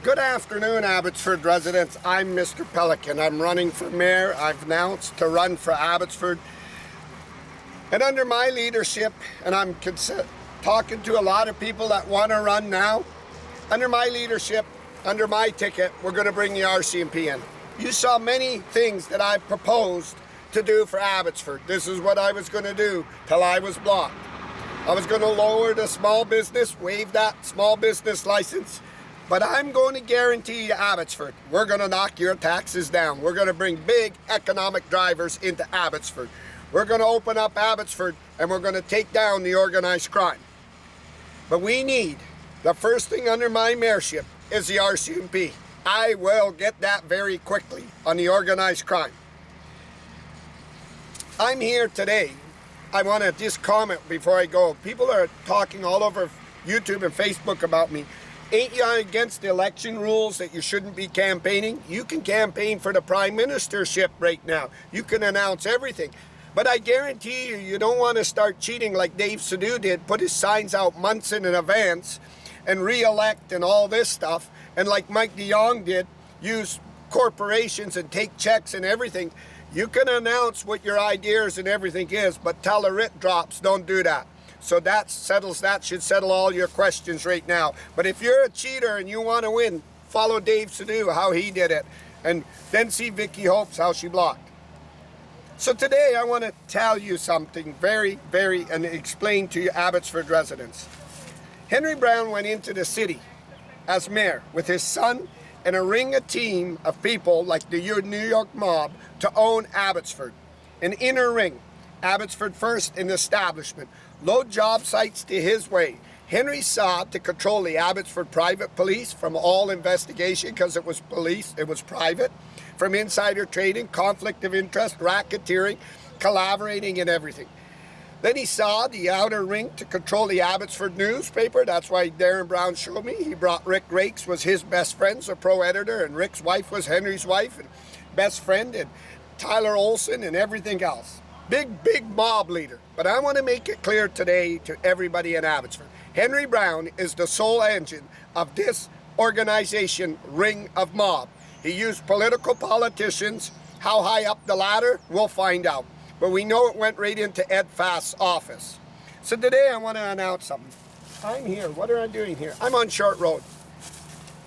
Good afternoon, Abbotsford residents. I'm Mr. Pelican. I'm running for mayor. I've announced to run for Abbotsford. And under my leadership, and I'm talking to a lot of people that want to run now, under my leadership, under my ticket, we're going to bring the RCMP in. You saw many things that I've proposed to do for Abbotsford. This is what I was going to do till I was blocked. I was going to lower the small business, waive that small business license. But I'm going to guarantee you, Abbotsford, we're going to knock your taxes down. We're going to bring big economic drivers into Abbotsford. We're going to open up Abbotsford and we're going to take down the organized crime. But we need, the first thing under my mayorship is the RCMP. I will get that very quickly on the organized crime. I'm here today. I want to just comment before I go. People are talking all over YouTube and Facebook about me. Ain't you against the election rules that you shouldn't be campaigning? You can campaign for the prime ministership right now. You can announce everything. But I guarantee you, you don't want to start cheating like Dave Sadu did, put his signs out months in advance and re-elect and all this stuff. And like Mike DeYoung did, use corporations and take checks and everything. You can announce what your ideas and everything is, but tell the writ drops, don't do that. So that settles that, should settle all your questions right now. But if you're a cheater and you want to win, follow Dave Sadu, how he did it. And then see Vicky Hopes, how she blocked. So today I want to tell you something and explain to you Abbotsford residents. Henry Brown went into the city as mayor with his son and a ring of team of people like the New York mob to own Abbotsford. An inner ring, Abbotsford first in the establishment. Load job sites to his way. Henry sought to control the Abbotsford private police from all investigation because it was police, it was private, from insider trading, conflict of interest, racketeering, collaborating and everything. Then he saw the outer ring to control the Abbotsford newspaper. That's why Darren Brown showed me. He brought Rick Rakes, was his best friend, a pro editor, and Rick's wife was Henry's wife and best friend, and Tyler Olson and everything else. Big mob leader. But I want to make it clear today to everybody in Abbotsford. Henry Brown is the sole engine of this organization ring of mob. He used politicians. How high up the ladder? We'll find out. But we know it went right into Ed Fast's office. So today I want to announce something. I'm here. What am I doing here? I'm on Short Road.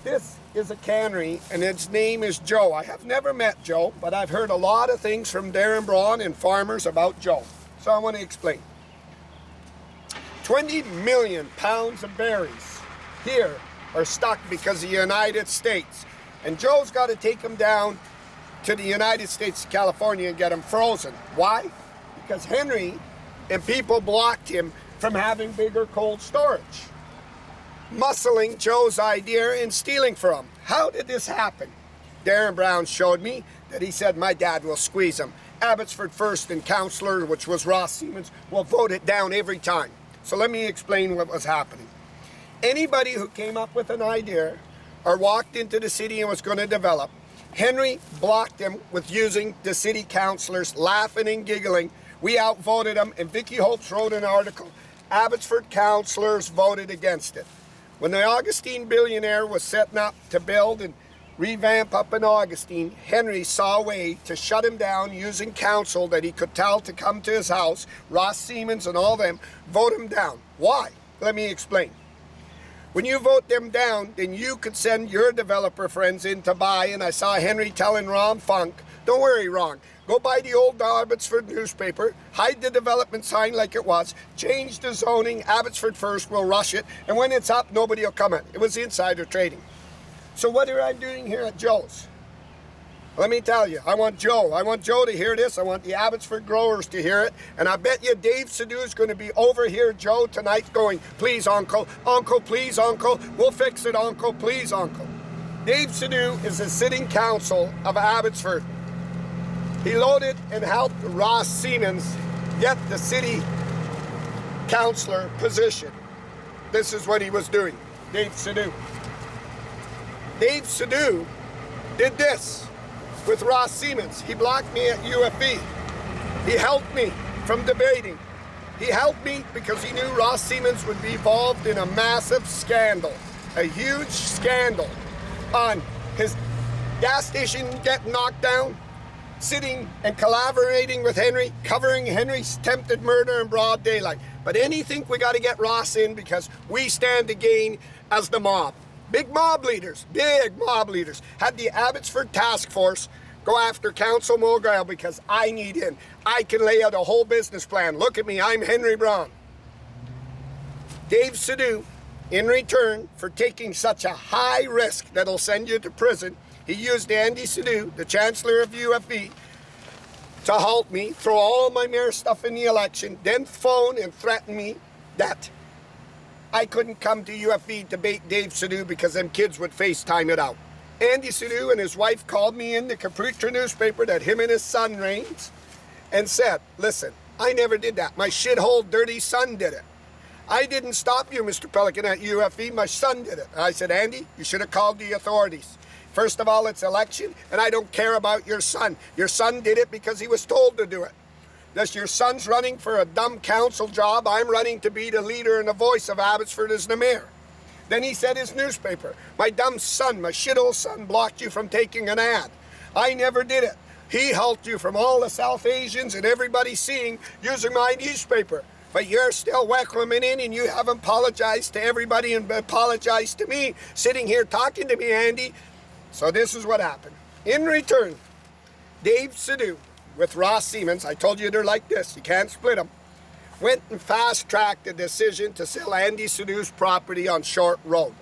This is a cannery and its name is Joe. I have never met Joe, but I've heard a lot of things from Darren Braun and farmers about Joe. So I want to explain. 20 million pounds of berries here are stuck because of the United States. And Joe's got to take them down to the United States of California and get them frozen. Why? Because Henry and people blocked him from having bigger cold storage. Muscling Joe's idea and stealing from him. How did this happen? Darren Brown showed me that he said, my dad will squeeze him. Abbotsford First and Councillor, which was Ross Siemens, will vote it down every time. So let me explain what was happening. Anybody who came up with an idea or walked into the city and was going to develop, Henry blocked him with using the city councillors, laughing and giggling. We outvoted him, and Vicky Hopes wrote an article. Abbotsford councillors voted against it. When the Augustine billionaire was setting up to build and revamp up in Augustine, Henry saw a way to shut him down using council that he could tell to come to his house, Ross Siemens and all them, vote him down. Why? Let me explain. When you vote them down, then you could send your developer friends in to buy, and I saw Henry telling Ron Funk, don't worry, Ron, go buy the old Abbotsford newspaper, hide the development sign like it was, change the zoning, Abbotsford First will rush it, and when it's up, nobody will come in. It was insider trading. So what are I doing here at Joe's? Let me tell you, I want Joe to hear this. I want the Abbotsford growers to hear it. And I bet you Dave Sadu is going to be over here, Joe, tonight going, please, Uncle, please, Uncle, we'll fix it, Uncle, please, Uncle. Dave Sadu is the sitting council of Abbotsford. He loaded and helped Ross Siemens get the city councillor position. This is what he was doing, Dave Sadu. Dave Sadu did this with Ross Siemens. He blocked me at UFE. He helped me from debating. He helped me because he knew Ross Siemens would be involved in a massive scandal, a huge scandal. on his gas station getting knocked down, sitting and collaborating with Henry, covering Henry's attempted murder in broad daylight. But anything we got to get Ross in because we stand to gain as the mob. Big mob leaders had the Abbotsford Task Force go after Council Mulgrew because I need in. I can lay out a whole business plan. Look at me, I'm Henry Brown. Dave Sidhu, in return for taking such a high risk that'll send you to prison, he used Andy Sidhu, the Chancellor of UFB, to halt me, throw all my mayor stuff in the election, then phone and threaten me that I couldn't come to UFB to debate Dave Sidhu because them kids would FaceTime it out. Andy Sidhu and his wife called me in the Caputra newspaper that him and his son reigns and said, listen, I never did that. My shithole dirty son did it. I didn't stop you, Mr. Pelican, at UFB. My son did it. And I said, Andy, you should have called the authorities. First of all, it's election, and I don't care about your son. Your son did it because he was told to do it. Thus, your son's running for a dumb council job. I'm running to be the leader and the voice of Abbotsford as the mayor. Then he said his newspaper, my dumb son, my shithole son, blocked you from taking an ad. I never did it. He helped you from all the South Asians and everybody seeing using my newspaper. But you're still welcoming in and you haven't apologized to everybody and apologized to me, sitting here talking to me, Andy. So this is what happened. In return, Dave Sidhu with Ross Siemens, I told you they're like this, you can't split them, went and fast-tracked the decision to sell Andy Sidhu's property on Short Road.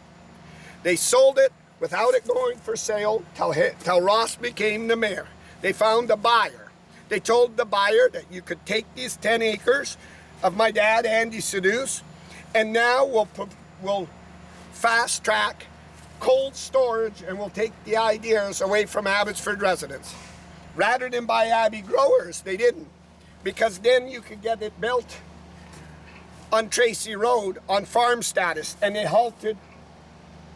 They sold it without it going for sale till Ross became the mayor. They found a buyer. They told the buyer that you could take these 10 acres of my dad, Andy Sidhu's, and now we'll fast-track cold storage and we'll take the ideas away from Abbotsford residents. Rather than buy Abbey growers, they didn't, because then you could get it built on Tracy Road on farm status, and they halted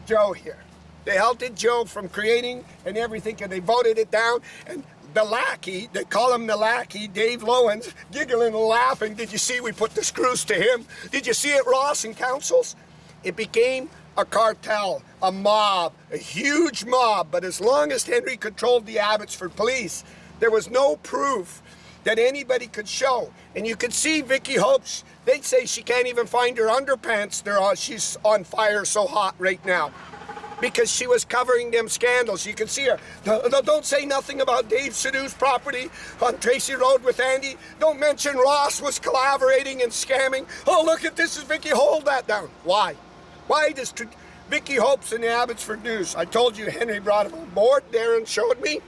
Joe here. They halted Joe from creating and everything, and they voted it down. And the lackey, they call him the lackey, Dave Lowens, giggling and laughing. Did you see we put the screws to him? Did you see it, Ross and councils? It became a cartel, a mob, a huge mob. But as long as Henry controlled the Abbotsford police, there was no proof that anybody could show. And you could see Vicky Hopes, they'd say she can't even find her underpants. She's on fire so hot right now because she was covering them scandals. You can see her. Don't say nothing about Dave Sidhu's property on Tracy Road with Andy. Don't mention Ross was collaborating and scamming. Oh, look at this, is Vicky, hold that down. Why? Why does Vicky Hopes in the Abbotsford News? I told you Henry brought him on board. Darren showed me.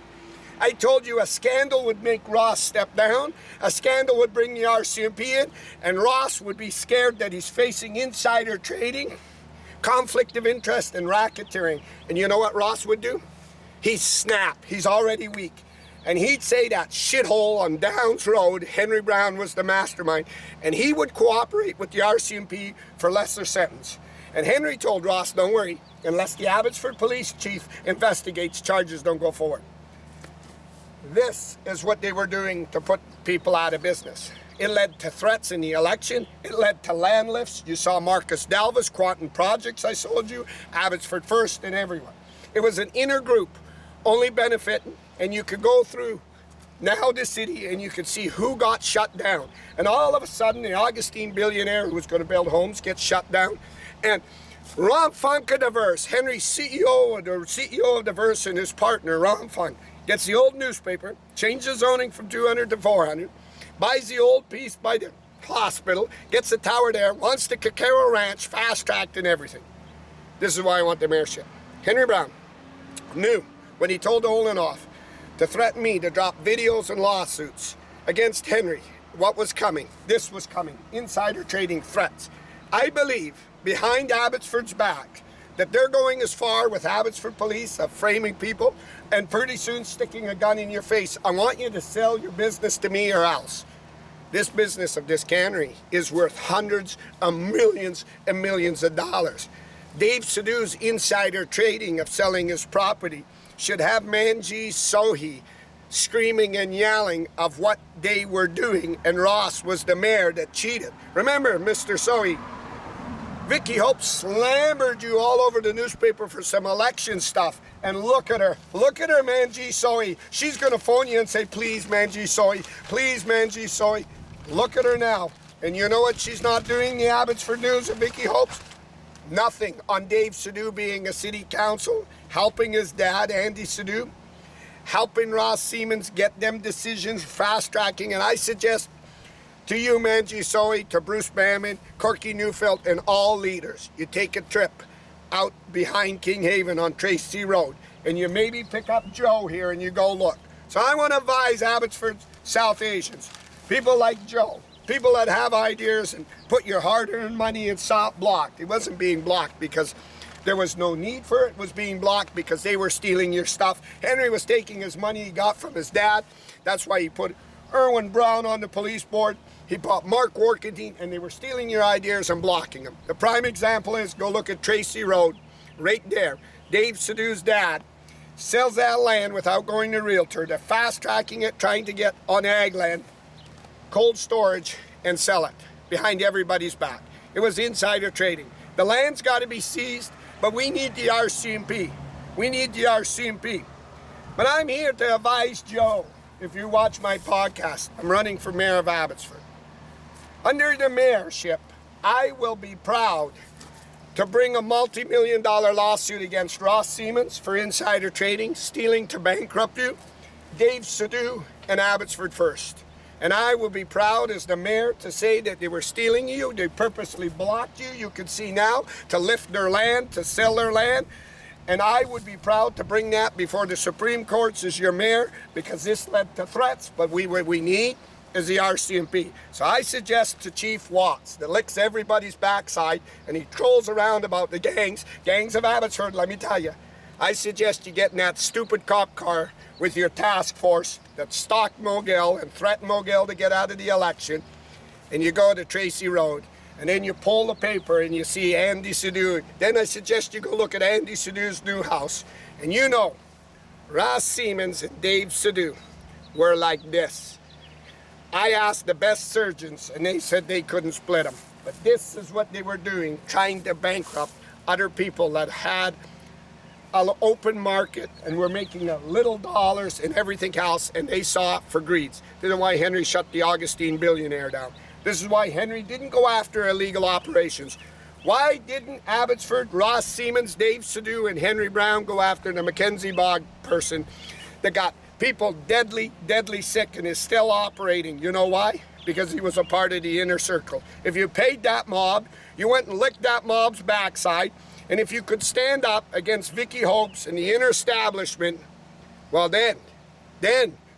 I told you a scandal would make Ross step down. A scandal would bring the RCMP in, and Ross would be scared that he's facing insider trading, conflict of interest, and racketeering. And you know what Ross would do? He'd snap. He's already weak. And he'd say that shithole on Downs Road, Henry Brown was the mastermind, and he would cooperate with the RCMP for lesser sentence. And Henry told Ross, don't worry, unless the Abbotsford police chief investigates, charges don't go forward. This is what they were doing to put people out of business. It led to threats in the election. It led to land lifts. You saw Marcus Dalvis, Quantum Projects, I told you, Abbotsford First, and everyone. It was an inner group, only benefiting, and you could go through now the city and you could see who got shut down. And all of a sudden, the Augustine billionaire who was going to build homes gets shut down. And Ram Funk of Diverse, Henry's CEO of Diverse, and his partner, Ram Funk, gets the old newspaper, changes zoning from 200 to 400, buys the old piece by the hospital, gets the tower there, wants the Cacao Ranch fast-tracked and everything. This is why I want the mayorship. Henry Brown knew when he told Olenoff to threaten me to drop videos and lawsuits against Henry, what was coming. This was coming. Insider trading threats. I believe behind Abbotsford's back that they're going as far with Abbotsford police of framing people and pretty soon sticking a gun in your face. I want you to sell your business to me or else. This business of this cannery is worth hundreds of millions and millions of dollars. Dave Sidhu's insider trading of selling his property should have Manjeet Sohi screaming and yelling of what they were doing, and Ross was the mayor that cheated. Remember, Mr. Sohi, Vicky Hope slammered you all over the newspaper for some election stuff. And look at her. Look at her, Manji Soy. She's going to phone you and say, please, Manji Soy. Please, Manji Soy. Look at her now. And you know what she's not doing, the Abbotsford News of Vicky Hope's? Nothing on Dave Sidhu being a city council, helping his dad, Andy Sidhu, helping Ross Siemens get them decisions, fast-tracking. And I suggest to you, Manji Soy, to Bruce Bamman, Corky Neufeld, and all leaders, you take a trip out behind Kinghaven on Tracy Road, and you maybe pick up Joe here and you go look. So I want to advise Abbotsford South Asians, people like Joe, people that have ideas, and put your hard-earned money in soft blocked. It wasn't being blocked because there was no need for it. It was being blocked because they were stealing your stuff. Henry was taking his money he got from his dad. That's why he put Erwin Brown on the police board. He bought Mark Workentine, and they were stealing your ideas and blocking them. The prime example is, go look at Tracy Road, right there. Dave Sidhu's dad sells that land without going to realtor. They're fast-tracking it, trying to get on ag land, cold storage, and sell it behind everybody's back. It was insider trading. The land's got to be seized, but we need the RCMP. We need the RCMP. But I'm here to advise Joe. If you watch my podcast, I'm running for mayor of Abbotsford. Under the mayorship, I will be proud to bring a multi-million-dollar lawsuit against Ross Siemens for insider trading, stealing to bankrupt you, Dave Sidhu, and Abbotsford First. And I will be proud as the mayor to say that they were stealing you, they purposely blocked you, you can see now, to lift their land, to sell their land. And I would be proud to bring that before the Supreme Court as your mayor, because this led to threats. But what we need is the RCMP. So I suggest to Chief Watts, that licks everybody's backside, and he trolls around about the gangs of Abbotsford, let me tell you, I suggest you get in that stupid cop car with your task force that stalked Mogill and threatened Mogill to get out of the election, and you go to Tracy Road. And then you pull the paper and you see Andy Sidhu. Then I suggest you go look at Andy Sidhu's new house. And you know, Ross Siemens and Dave Sidhu were like this. I asked the best surgeons and they said they couldn't split them. But this is what they were doing, trying to bankrupt other people that had an open market and were making a little dollars and everything else, and they saw it for greeds. This is why Henry shut the Augustine Billionaire down. This is why Henry didn't go after illegal operations. Why didn't Abbotsford, Ross Siemens, Dave Sidhu, and Henry Brown go after the Mackenzie Bog person that got people deadly sick and is still operating? You know why? Because he was a part of the inner circle. If you paid that mob, you went and licked that mob's backside, and if you could stand up against Vicky Hope's and the inner establishment, well then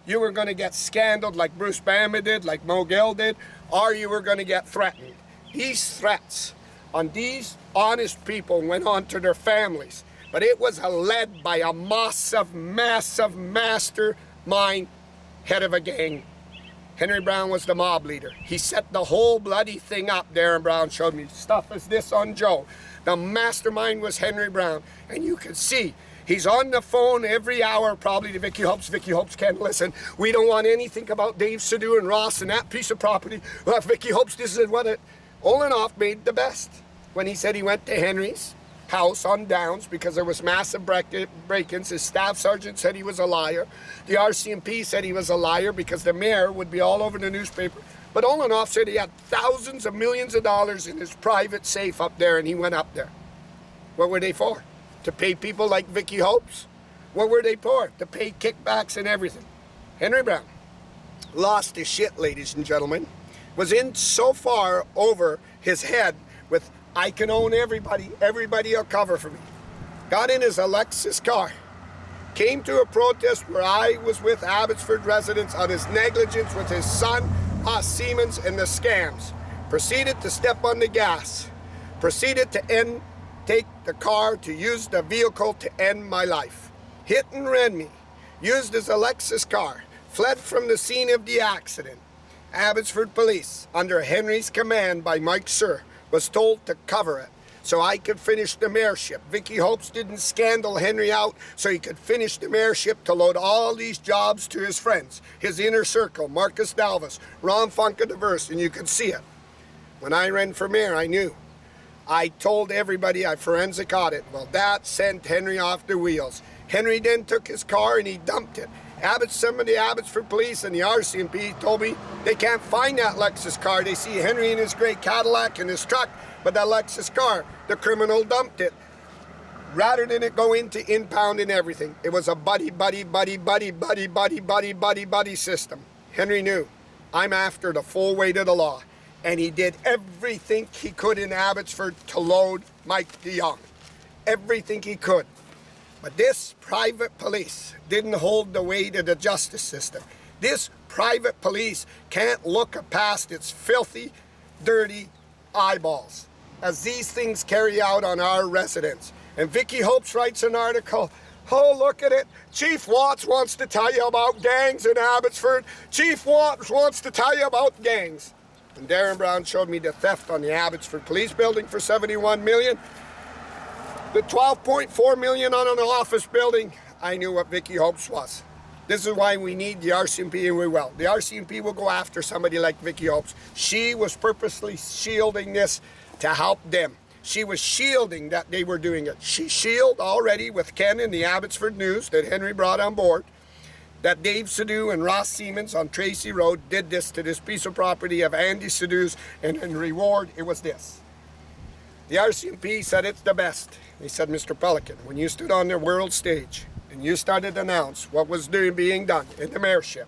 you were going to get scandaled like Bruce Bamman did, like Mogill did, or you were going to get threatened. These threats on these honest people went on to their families, but it was led by a massive mastermind head of a gang. Henry Brown was the mob leader. He set the whole bloody thing up. Darren Brown showed me stuff as this on Joe. The mastermind was Henry Brown, and you can see he's on the phone every hour, probably to Vicky Hopes. Vicky Hopes can't listen. We don't want anything about Dave Sidhu and Ross and that piece of property. Well, Vicky Hopes, this is what it... Olenoff made the best when he said he went to Henry's house on Downs because there was massive break-ins. His staff sergeant said he was a liar. The RCMP said he was a liar because the mayor would be all over the newspaper. But Olenoff said he had thousands of millions of dollars in his private safe up there, and he went up there. What were they for? To pay people like Vicky Hopes? What were they for? To pay kickbacks and everything. Henry Brown lost his shit, ladies and gentlemen. Was in so far over his head with, I can own everybody will cover for me. Got in his Lexus car, came to a protest where I was with Abbotsford residents on his negligence with his son, Siemens, and the scams. Proceeded to step on the gas. Proceeded to take the car to use the vehicle to end my life. Hit and ran me. Used his Lexus car. Fled from the scene of the accident. Abbotsford Police, under Henry's command by Mike Sir, was told to cover it so I could finish the mayorship. Vicky Hopes didn't scandal Henry out so he could finish the mayorship to load all these jobs to his friends, his inner circle, Marcus Dalvis, Ron Funkadevers, and you could see it. When I ran for mayor, I knew I told everybody I forensic audit. Well, that sent Henry off the wheels. Henry then took his car and he dumped it. Some of the Abbotsford police and the RCMP told me they can't find that Lexus car. They see Henry in his gray Cadillac and his truck, but that Lexus car, the criminal dumped it. Rather than it go into impound and everything, it was a buddy system. Henry knew, I'm after the full weight of the law. And he did everything he could in Abbotsford to load Mike DeYoung. Everything he could. But this private police didn't hold the weight of the justice system. This private police can't look past its filthy, dirty eyeballs as these things carry out on our residents. And Vicky Hopes writes an article, oh, look at it. Chief Watts wants to tell you about gangs in Abbotsford. Chief Watts wants to tell you about gangs. And Darren Brown showed me the theft on the Abbotsford Police Building for $71 million. The $12.4 million on an office building, I knew what Vicky Hopes was. This is why we need the RCMP, and we will. The RCMP will go after somebody like Vicky Hopes. She was purposely shielding this to help them. She was shielding that they were doing it. She shielded already with Ken in the Abbotsford News that Henry brought on board, that Dave Sidhu and Ross Siemens on Tracy Road did this to this piece of property of Andy Sidhu's, and in reward, it was this. The RCMP said it's the best. They said, Mr. Pelican, when you stood on the world stage and you started to announce what was being done in the mayorship,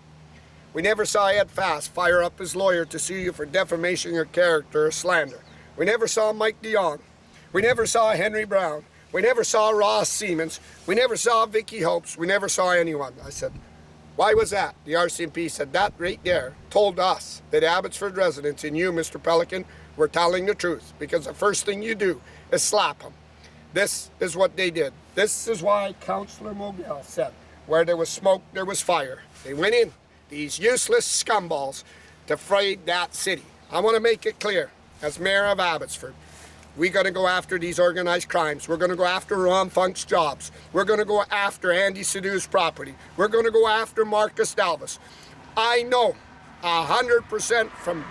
we never saw Ed Fast fire up his lawyer to sue you for defamation of character or slander. We never saw Mike DeYoung. We never saw Henry Brown. We never saw Ross Siemens. We never saw Vicky Hopes. We never saw anyone. I said, why was that? The RCMP said that right there told us that Abbotsford residents and you, Mr. Pelican, were telling the truth, because the first thing you do is slap them. This is what they did. This is why Councillor Mogel said, where there was smoke, there was fire. They went in, these useless scumballs, to frayed that city. I want to make it clear, as Mayor of Abbotsford, we got to go after these organized crimes. We're going to go after Ron Funk's jobs. We're going to go after Andy Sidhu's property. We're going to go after Marcus Dalvis. I know 100% from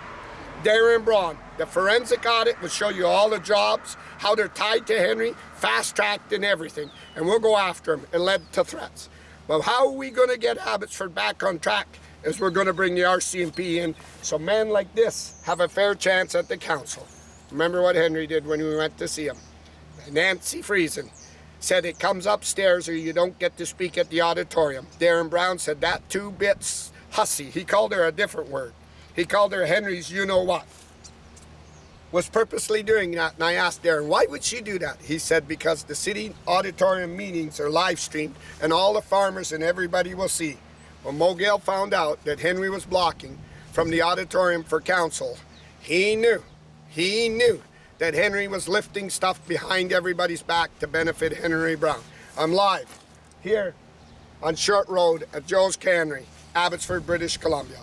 Darren Braun, the forensic audit will show you all the jobs, how they're tied to Henry, fast-tracked and everything. And we'll go after him. It led to threats. But how are we going to get Abbotsford back on track is we're going to bring the RCMP in so men like this have a fair chance at the council. Remember what Henry did when we went to see him. Nancy Friesen said it comes upstairs or you don't get to speak at the auditorium. Darren Brown said that 2 bits hussy. He called her a different word. He called her Henry's you-know-what. Was purposely doing that, and I asked Darren, why would she do that? He said, because the city auditorium meetings are live streamed and all the farmers and everybody will see. When Mogel found out that Henry was blocking from the auditorium for council, he knew that Henry was lifting stuff behind everybody's back to benefit Henry Brown. I'm live here on Short Road at Joe's Cannery, Abbotsford, British Columbia.